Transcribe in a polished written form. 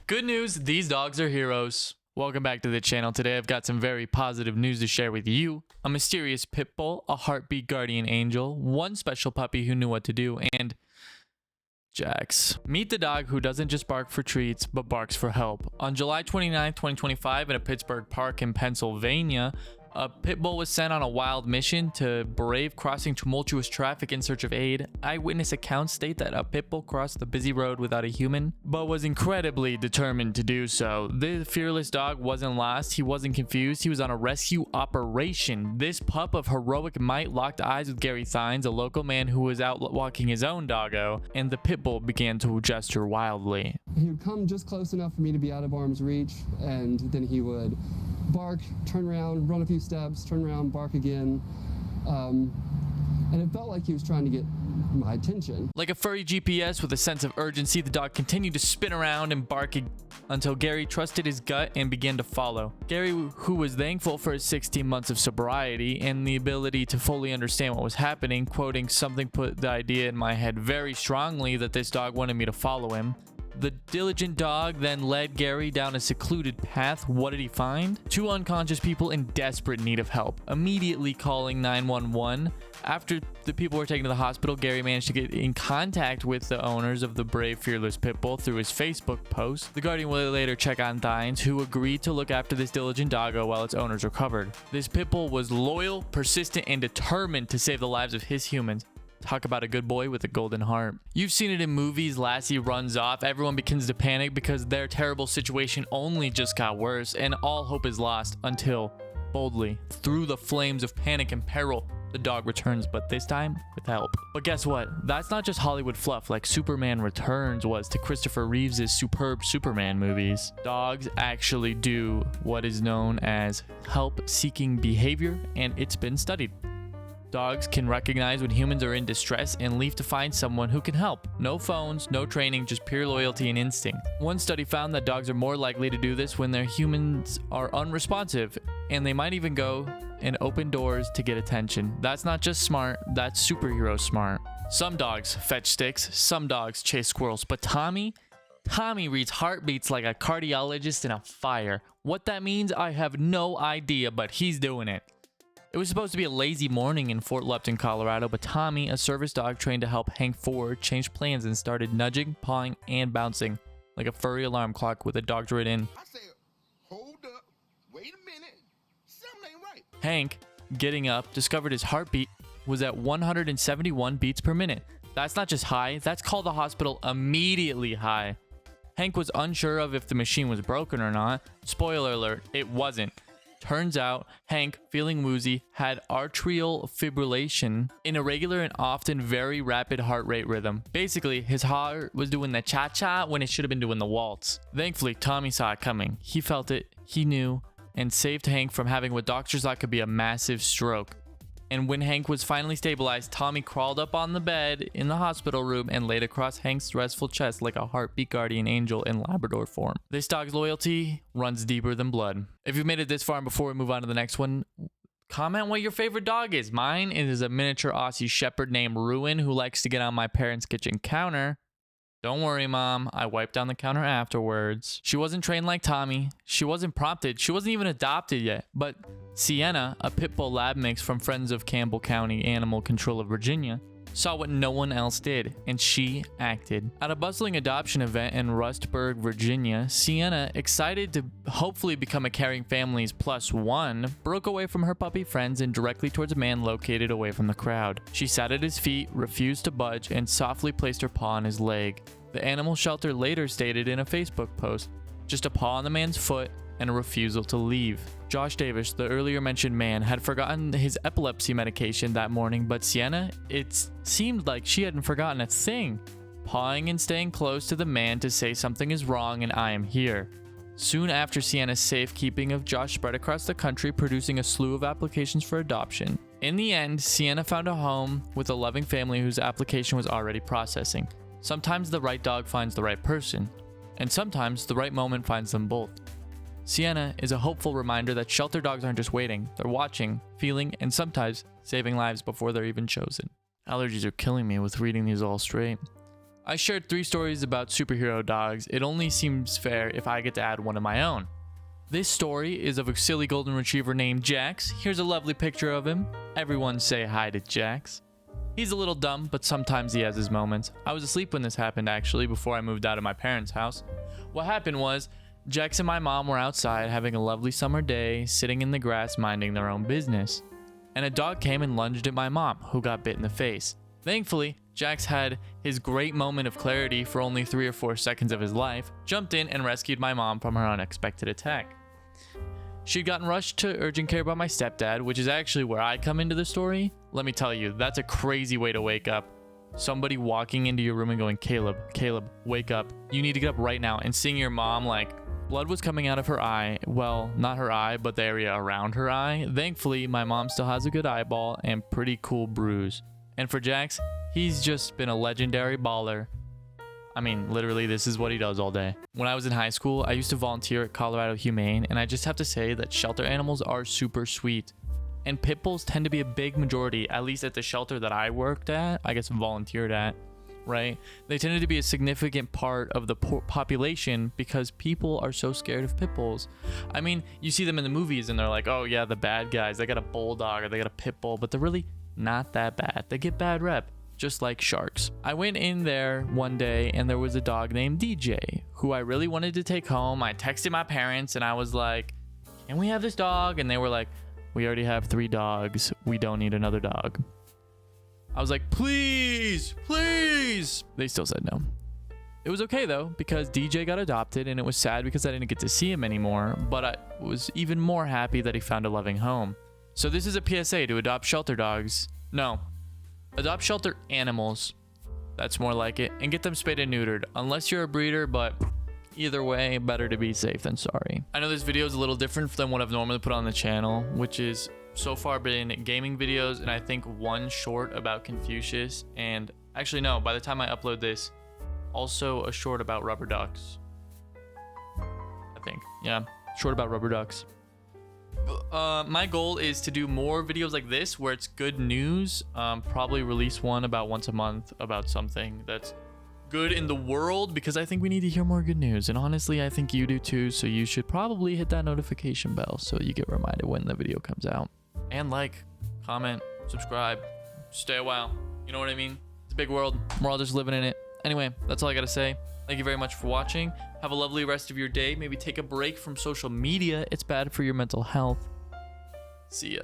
Good news, these dogs are heroes. Welcome back to the channel. Today I've got some very positive news to share with you. A mysterious pit bull, a heartbeat guardian angel, one special puppy who knew what to do, and Jax. Meet the dog who doesn't just bark for treats, but barks for help. On July 29, 2025, in a Pittsburgh park in Pennsylvania, a pit bull was sent on a wild mission to brave crossing tumultuous traffic in search of aid. Eyewitness accounts state that a pit bull crossed the busy road without a human, but was incredibly determined to do so. The fearless dog wasn't lost, he wasn't confused, he was on a rescue operation. This pup of heroic might locked eyes with Gary Thines, a local man who was out walking his own doggo, and the pit bull began to gesture wildly. He would come just close enough for me to be out of arm's reach, and then he would bark, turn around, run a few steps, turn around, bark again. And it felt like he was trying to get my attention. Like a furry GPS with a sense of urgency, the dog continued to spin around and bark until Gary trusted his gut and began to follow. Gary, who was thankful for his 16 months of sobriety and the ability to fully understand what was happening, quoting something put the idea in my head very strongly that this dog wanted me to follow him. The diligent dog then led Gary down a secluded path. What did he find? Two unconscious people in desperate need of help. Immediately calling 911. After the people were taken to the hospital, Gary managed to get in contact with the owners of the brave, fearless pit bull through his Facebook post. The Guardian will later check on Thines, who agreed to look after this diligent doggo while its owners recovered. This pit bull was loyal, persistent, and determined to save the lives of his humans. Talk about a good boy with a golden heart. You've seen it in movies. Lassie runs off. Everyone begins to panic because their terrible situation only just got worse, and all hope is lost until, boldly, through the flames of panic and peril, the dog returns, but this time with help. But guess what? That's not just Hollywood fluff like Superman Returns was to Christopher Reeves' superb Superman movies. Dogs actually do what is known as help-seeking behavior, and it's been studied. Dogs can recognize when humans are in distress and leave to find someone who can help. No phones, no training, just pure loyalty and instinct. One study found that dogs are more likely to do this when their humans are unresponsive, and they might even go and open doors to get attention. That's not just smart, that's superhero smart. Some dogs fetch sticks, some dogs chase squirrels, but Tommy reads heartbeats like a cardiologist in a fire. What that means, I have no idea, but he's doing it. It was supposed to be a lazy morning in Fort Lupton, Colorado, but Tommy, a service dog trained to help Hank Ford, changed plans and started nudging, pawing, and bouncing like a furry alarm clock with a dog droid in. I said, hold up, wait a minute, something ain't right. Hank, getting up, discovered his heartbeat was at 171 beats per minute. That's not just high, that's called the hospital immediately high. Hank was unsure of if the machine was broken or not. Spoiler alert, it wasn't. Turns out, Hank, feeling woozy, had atrial fibrillation, an irregular and often very rapid heart rate rhythm. Basically, his heart was doing the cha-cha when it should have been doing the waltz. Thankfully, Tommy saw it coming. He felt it, he knew, and saved Hank from having what doctors thought could be a massive stroke. And when Hank was finally stabilized, Tommy crawled up on the bed in the hospital room and laid across Hank's restful chest like a heartbeat guardian angel in Labrador form. This dog's loyalty runs deeper than blood. If you've made it this far, and before we move on to the next one, comment what your favorite dog is. Mine is a miniature Aussie Shepherd named Ruin who likes to get on my parents' kitchen counter. Don't worry, Mom. I wiped down the counter afterwards. She wasn't trained like Tommy. She wasn't prompted. She wasn't even adopted yet. But Sienna, a pit bull lab mix from Friends of Campbell County Animal Control of Virginia, saw what no one else did, and she acted. At a bustling adoption event in Rustburg, Virginia, Sienna, excited to hopefully become a caring family's plus one, broke away from her puppy friends and directly towards a man located away from the crowd. She sat at his feet, refused to budge, and softly placed her paw on his leg. The animal shelter later stated in a Facebook post, just a paw on the man's foot and a refusal to leave. Josh Davis, the earlier mentioned man, had forgotten his epilepsy medication that morning, but Sienna, it seemed like she hadn't forgotten a thing, pawing and staying close to the man to say something is wrong and I am here. Soon after, Sienna's safekeeping of Josh spread across the country, producing a slew of applications for adoption. In the end, Sienna found a home with a loving family whose application was already processing. Sometimes the right dog finds the right person, and sometimes the right moment finds them both. Sienna is a hopeful reminder that shelter dogs aren't just waiting, they're watching, feeling, and sometimes saving lives before they're even chosen. Allergies are killing me with reading these all straight. I shared 3 stories about superhero dogs. It only seems fair if I get to add one of my own. This story is of a silly golden retriever named Jax. Here's a lovely picture of him. Everyone say hi to Jax. He's a little dumb, but sometimes he has his moments. I was asleep when this happened actually, before I moved out of my parents' house. What happened was, Jax and my mom were outside having a lovely summer day, sitting in the grass minding their own business. And a dog came and lunged at my mom, who got bit in the face. Thankfully, Jax had his great moment of clarity for only 3 or 4 seconds of his life, jumped in and rescued my mom from her unexpected attack. She'd gotten rushed to urgent care by my stepdad, which is actually where I come into the story. Let me tell you, that's a crazy way to wake up. Somebody walking into your room and going, Caleb, wake up. You need to get up right now. And seeing your mom, like, blood was coming out of her eye. Well, not her eye, but the area around her eye. Thankfully, my mom still has a good eyeball and pretty cool bruise. And for Jax, he's just been a legendary baller. I mean, literally, this is what he does all day. When I was in high school, I used to volunteer at Colorado Humane, and I just have to say that shelter animals are super sweet. And pit bulls tend to be a big majority, at least at the shelter that I worked at, I guess volunteered at, right? They tended to be a significant part of the population because people are so scared of pit bulls. I mean, you see them in the movies and they're like, oh yeah, the bad guys, they got a bulldog or they got a pit bull, but they're really not that bad. They get bad rep, just like sharks. I went in there one day and there was a dog named DJ who I really wanted to take home. I texted my parents and I was like, can we have this dog? And they were like, we already have 3 dogs. We don't need another dog. I was like, please. They still said no. It was okay though, because DJ got adopted, and it was sad because I didn't get to see him anymore, but I was even more happy that he found a loving home. So this is a PSA to adopt shelter dogs. No, adopt shelter animals. That's more like it. And get them spayed and neutered, unless you're a breeder, but either way, better to be safe than sorry. I know this video is a little different than what I've normally put on the channel, which is so far been gaming videos and I think 1 short about Confucius, and actually no, by the time I upload this, also a short about rubber ducks. I think, yeah, short about rubber ducks. My goal is to do more videos like this where it's good news. Probably release one about once a month about something that's good in the world, because I think we need to hear more good news, and honestly I think you do too, so you should probably hit that notification bell so you get reminded when the video comes out. And like, comment, subscribe, stay a while, you know what I mean? It's a big world, we're all just living in it. Anyway, that's all I gotta say. Thank you very much for watching. Have a lovely rest of your day. Maybe take a break from social media. It's bad for your mental health. See ya.